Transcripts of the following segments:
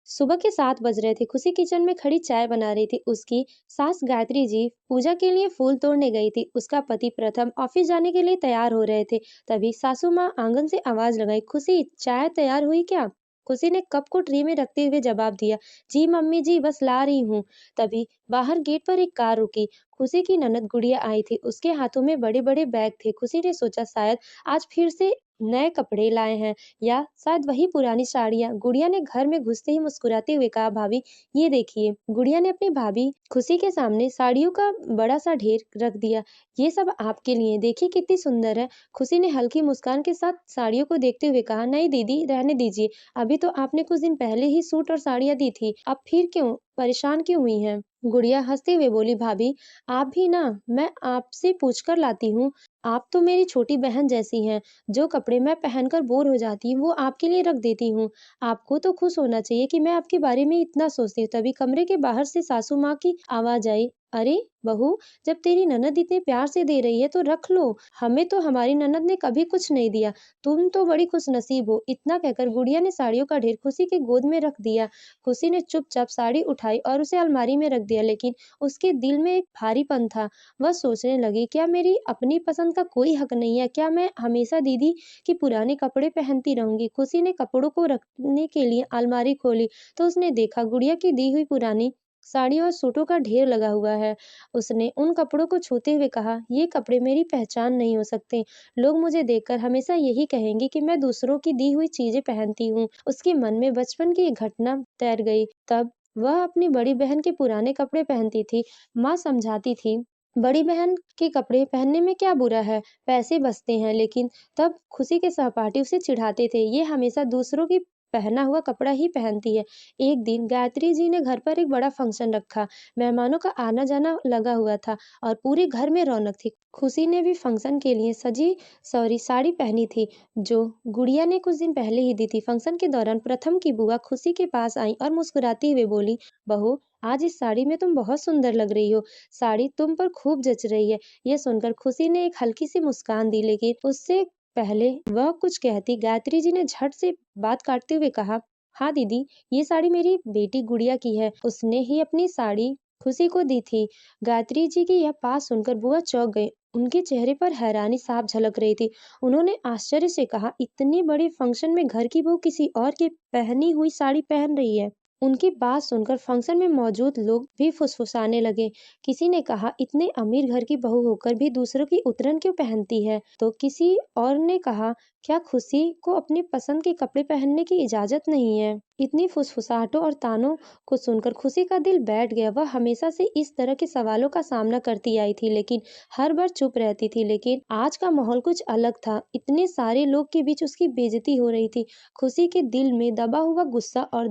सुबह के 7 बज रहे थे। खुशी किचन में खड़ी चाय बना रही थी। उसकी सास गायत्री जी पूजा के लिए फूल तोड़ने गई थी। उसका पति प्रथम ऑफिस जाने के लिए तैयार हो रहे थे। तभी सासू माँ आंगन से आवाज लगाई, खुशी चाय तैयार हुई क्या? खुशी ने कप को ट्रे में रखते हुए जवाब दिया, जी मम्मी जी, बस ला रही हूँ। तभी बाहर गेट पर एक कार रुकी। खुशी की ननद गुड़िया आई थी। उसके हाथों में बड़े बड़े बैग थे। खुशी ने सोचा शायद आज फिर से नए कपड़े लाए हैं या शायद वही पुरानी साड़ियाँ। गुड़िया ने घर में घुसते ही मुस्कुराते हुए कहा, भाभी ये देखिए। गुड़िया ने अपनी भाभी खुशी के सामने साड़ियों का बड़ा सा ढेर रख दिया। ये सब आपके लिए, देखिए कितनी सुंदर है। खुशी ने हल्की मुस्कान के साथ साड़ियों को देखते हुए कहा, नहीं दीदी, रहने दीजिए। अभी तो आपने कुछ दिन पहले ही सूट और साड़ियाँ दी थी, अब फिर क्यों परेशान क्यों हुई हैं? गुड़िया हंसते हुए बोली, भाभी आप भी ना, मैं आपसे पूछ कर लाती हूँ। आप तो मेरी छोटी बहन जैसी हैं। जो कपड़े मैं पहनकर बोर हो जाती हूँ वो आपके लिए रख देती हूँ। आपको तो खुश होना चाहिए कि मैं आपके बारे में इतना सोचती हूँ। तभी कमरे के बाहर से सासू माँ की आवाज आई, अरे बहू, जब तेरी ननद इतने प्यार से दे रही है तो रख लो। हमें तो हमारी ननद ने कभी कुछ नहीं दिया। तुम तो बड़ी खुश नसीब हो। इतना कहकर गुड़िया ने साड़ियों का ढेर खुशी के गोद में रख दिया। खुशी ने चुपचाप साड़ी उठाई और उसे अलमारी में रख दिया, लेकिन उसके दिल में एक भारीपन था। वह सोचने लगी, क्या मेरी अपनी पसंद का कोई हक नहीं है? क्या मैं हमेशा दीदी कि पुराने कपड़े पहनती रहूंगी? खुशी ने कपड़ों को रखने के लिए अलमारी खोली तो उसने देखा गुड़िया की दी हुई पुरानी साड़ी और सूटों का ढेर लगा हुआ है। उसने उन कपड़ों को छूते हुए कहा, ये कपड़े मेरी पहचान नहीं हो सकते। लोग मुझे देखकर हमेशा यही कहेंगे कि मैं दूसरों की दी हुई चीजें पहनती हूँ। उसके मन में बचपन की एक घटना तैर गई। तब वह अपनी बड़ी बहन के पुराने कपड़े पहनती थी। माँ समझाती थी, बड़ी बहन के कपड़े पहनने में क्या बुरा है, पैसे बचते हैं। लेकिन तब खुशी के सहपाठी उसे चिढ़ाते थे, ये हमेशा दूसरों की पहना हुआ कपड़ा ही पहनती है। एक दिन गायत्री जी ने घर पर एक बड़ा फंक्शन रखा। मेहमानों का आना जाना लगा हुआ था और पूरे घर में रौनक थी। खुशी ने भी फंक्शन के लिए सजी सॉरी साड़ी पहनी थी, जो गुड़िया ने कुछ दिन पहले ही दी थी। फंक्शन के दौरान प्रथम की बुआ खुशी के पास आई और मुस्कुराती हुए बोली, बहू आज इस साड़ी में तुम बहुत सुंदर लग रही हो। साड़ी तुम पर खूब जच रही है। यह सुनकर खुशी ने एक हल्की सी मुस्कान दी, लेकिन उससे पहले वह कुछ कहती, गायत्री जी ने झट से बात काटते हुए कहा, हाँ दीदी, ये साड़ी मेरी बेटी गुड़िया की है। उसने ही अपनी साड़ी खुशी को दी थी। गायत्री जी की यह बात सुनकर बुआ चौंक गई। उनके चेहरे पर हैरानी साफ झलक रही थी। उन्होंने आश्चर्य से कहा, इतने बड़े फंक्शन में घर की बहू किसी और की पहनी हुई साड़ी पहन रही है? उनकी बात सुनकर फंक्शन में मौजूद लोग भी फुसफुसाने लगे। किसी ने कहा, इतने अमीर घर की बहू होकर भी दूसरों की उतरन क्यों पहनती है? तो किसी और ने कहा, क्या खुशी को अपनी पसंद के कपड़े पहनने की इजाजत नहीं है? इतनी फुसफुसाहटों और तानों को सुनकर खुशी का दिल बैठ गया। वह हमेशा से इस तरह के सवालों का सामना करती आई थी, लेकिन हर बार चुप रहती थी। लेकिन आज का माहौल कुछ अलग था। इतने सारे लोग के बीच उसकी बेइज्जती हो रही थी। खुशी के दिल में दबा हुआ गुस्सा और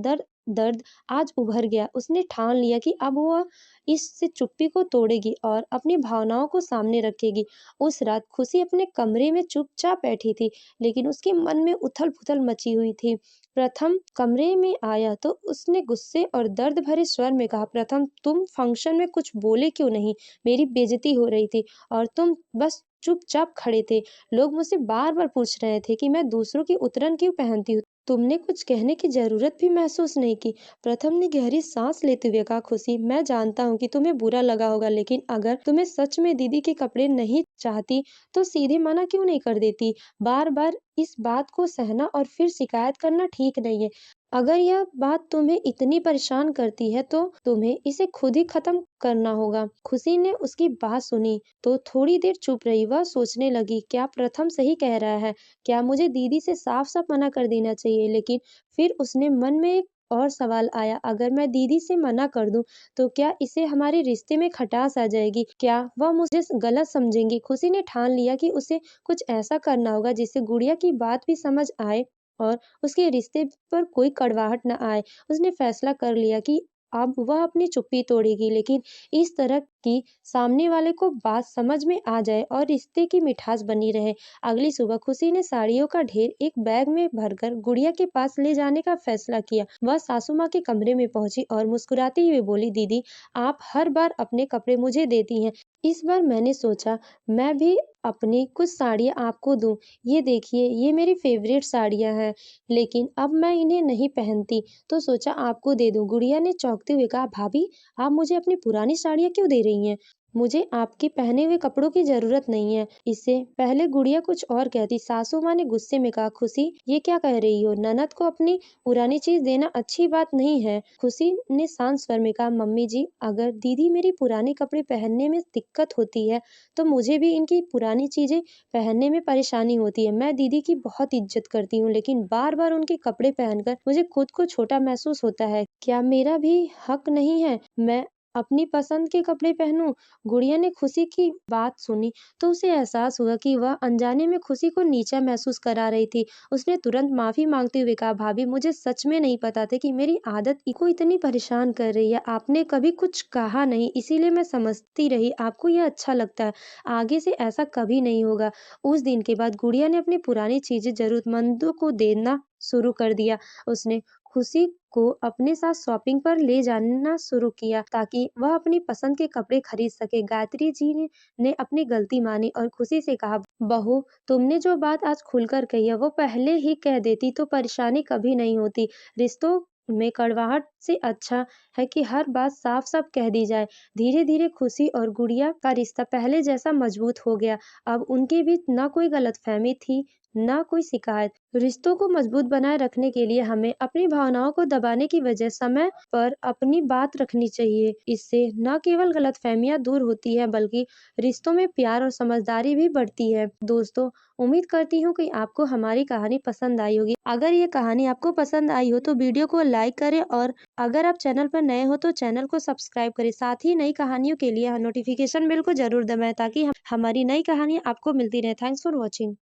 दर्द आज उभर गया। उसने ठान लिया कि अब वह इससे चुप्पी को तोड़ेगी और अपनी भावनाओं को सामने रखेगी। उस रात खुशी अपने कमरे में चुपचाप बैठी थी, लेकिन उसके मन में उथल-पुथल मची हुई थी। प्रथम कमरे में आया तो उसने गुस्से और दर्द भरे स्वर में कहा, प्रथम तुम फंक्शन में कुछ बोले क्यों नहीं? मेरी बेइज्जती हो रही थी और तुम बस चुपचाप खड़े थे। लोग मुझसे बार-बार पूछ रहे थे कि मैं दूसरों की उतरन क्यों पहनती हूँ। तुमने कुछ कहने की जरूरत भी महसूस नहीं की। प्रथम ने गहरी सांस लेते हुए कहा, खुशी मैं जानता हूँ कि तुम्हें बुरा लगा होगा, लेकिन अगर तुम्हें सच में दीदी के कपड़े नहीं चाहती तो सीधे मना क्यों नहीं कर देती? बार बार इस बात को सहना और फिर शिकायत करना ठीक नहीं है। अगर यह बात तुम्हें इतनी परेशान करती है तो तुम्हें इसे खुद ही खत्म करना होगा। खुशी ने उसकी बात सुनी तो थोड़ी देर चुप रही। वह सोचने लगी, क्या प्रथम सही कह रहा है? क्या मुझे दीदी से साफ साफ मना कर देना चाहिए? लेकिन फिर उसने मन में एक और सवाल आया, अगर मैं दीदी से मना कर दूं तो क्या इससे हमारे रिश्ते में खटास आ जाएगी? क्या वह मुझे गलत समझेंगी? खुशी ने ठान लिया कि उसे कुछ ऐसा करना होगा जिससे गुड़िया की बात भी समझ आए और उसके रिश्ते पर कोई कड़वाहट न आए। उसने फैसला कर लिया कि अब वह अपनी चुप्पी तोड़ेगी, लेकिन इस तरह कि सामने वाले को बात समझ में आ जाए और रिश्ते की मिठास बनी रहे। अगली सुबह खुशी ने साड़ियों का ढेर एक बैग में भरकर गुड़िया के पास ले जाने का फैसला किया। वह सासू माँ के कमरे में पहुंची और मुस्कुराती हुई बोली, दीदी, आप हर बार अपने कपड़े मुझे देती हैं। इस बार मैंने सोचा मैं भी अपनी कुछ साड़ियाँ आपको दूं। ये देखिए, ये मेरी फेवरेट साड़ियाँ हैं, लेकिन अब मैं इन्हें नहीं पहनती, तो सोचा आपको दे दूं। गुड़िया ने चौंकते हुए कहा, भाभी, आप मुझे अपनी पुरानी साड़ियाँ क्यों दे रही हैं? मुझे आपके पहने हुए कपड़ों की जरूरत नहीं है। इससे पहले गुड़िया कुछ और कहती, सासू माँ ने गुस्से में कहा, खुशी, ये क्या कह रही हो? ननद को अपनी पुरानी चीज देना अच्छी बात नहीं है। खुशी ने शांत स्वर में कहा, मम्मी जी, अगर दीदी मेरी पुराने कपड़े पहनने में दिक्कत होती है तो मुझे भी इनकी पुरानी चीजें पहनने में परेशानी होती है। मैं दीदी की बहुत इज्जत करती हूँ, लेकिन बार बार उनके कपड़े पहनकर मुझे खुद को छोटा महसूस होता है। क्या मेरा भी हक नहीं है मैं अपनी पसंद के कपड़े पहनूं? गुड़िया ने खुशी की बात सुनी तो उसे एहसास हुआ कि वह अनजाने में खुशी को नीचा महसूस करा रही थी। उसने तुरंत माफी मांगते हुए कहा, भाभी, मुझे सच में नहीं पता था कि मेरी आदत को इतनी परेशान कर रही है। आपने कभी कुछ कहा नहीं, इसीलिए मैं समझती रही आपको यह अच्छा लगता है। आगे से ऐसा कभी नहीं होगा। उस दिन के बाद गुड़िया ने अपनी पुरानी चीजें जरूरतमंदों को देना शुरू कर दिया। उसने खुशी को अपने साथ शॉपिंग पर ले जाना शुरू किया ताकि वह अपनी पसंद के कपड़े खरीद सके। गायत्री जी ने अपनी गलती मानी और खुशी से कहा, बहू, तुमने जो बात आज खुलकर कही है वो पहले ही कह देती तो परेशानी कभी नहीं होती। रिश्तों में कड़वाहट से अच्छा है कि हर बात साफ साफ कह दी जाए। धीरे धीरे खुशी और गुड़िया का रिश्ता पहले जैसा मजबूत हो गया। अब उनके बीच न कोई गलतफहमी थी, ना कोई शिकायत। रिश्तों को मजबूत बनाए रखने के लिए हमें अपनी भावनाओं को दबाने की वजह समय पर अपनी बात रखनी चाहिए। इससे न केवल गलतफहमियां दूर होती है बल्कि रिश्तों में प्यार और समझदारी भी बढ़ती है। दोस्तों, उम्मीद करती हूँ कि आपको हमारी कहानी पसंद आई होगी। अगर ये कहानी आपको पसंद आई हो तो वीडियो को लाइक करें और अगर आप चैनल पर नए हो तो चैनल को सब्सक्राइब करें। साथ ही नई कहानियों के लिए नोटिफिकेशन बेल को जरूर दबाएं ताकि हमारी नई कहानियाँ आपको मिलती रहे। Thanks for watching.